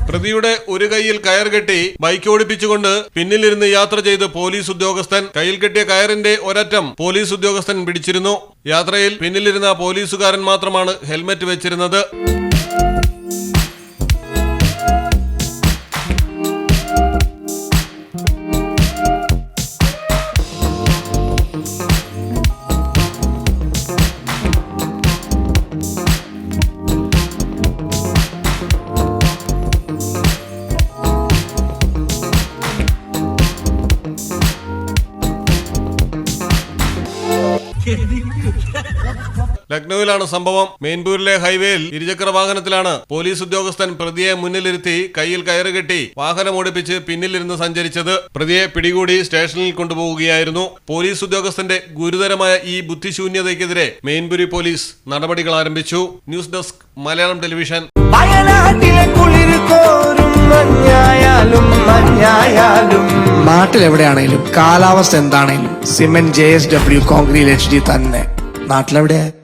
പ്രതിയുടെ ഒരു കൈയിൽ കയർ കെട്ടി ബൈക്ക് ഓടിപ്പിച്ചുകൊണ്ട് പിന്നിലിരുന്ന് യാത്ര ചെയ്ത് പോലീസ് ഉദ്യോഗസ്ഥൻ. കയ്യിൽ കെട്ടിയ കയറിന്റെ ഒരറ്റം പോലീസ് ഉദ്യോഗസ്ഥൻ പിടിച്ചിരുന്നു. യാത്രയിൽ പിന്നിലിരുന്ന പോലീസുകാരൻ മാത്രമാണ് ഹെൽമറ്റ് വെച്ചിരുന്നത്. ലക്നൌവിലാണ് സംഭവം. മെയിൻപൂരിലെ ഹൈവേയിൽ ഇരുചക്ര വാഹനത്തിലാണ് പോലീസ് ഉദ്യോഗസ്ഥൻ പ്രതിയെ മുന്നിലിരുത്തി കയ്യിൽ കയറ് കെട്ടി വാഹനം ഓടിപ്പിച്ച് പിന്നിലിരുന്ന് സഞ്ചരിച്ചത്. പ്രതിയെ പിടികൂടി സ്റ്റേഷനിൽ കൊണ്ടുപോവുകയായിരുന്നു. പോലീസ് ഉദ്യോഗസ്ഥന്റെ ഗുരുതരമായ ഈ ബുദ്ധിശൂന്യതയ്ക്കെതിരെ മെയിൻപുരി പോലീസ് നടപടികൾ ആരംഭിച്ചു. News desk Malayalam television. നാട്ടിലെവിടെയാണേലും കാലാവസ്ഥ എന്താണേലും സിമെന്റ് JSW കോൺക്രീറ്റ് HD തന്നെ. നാട്ടിലെവിടെ?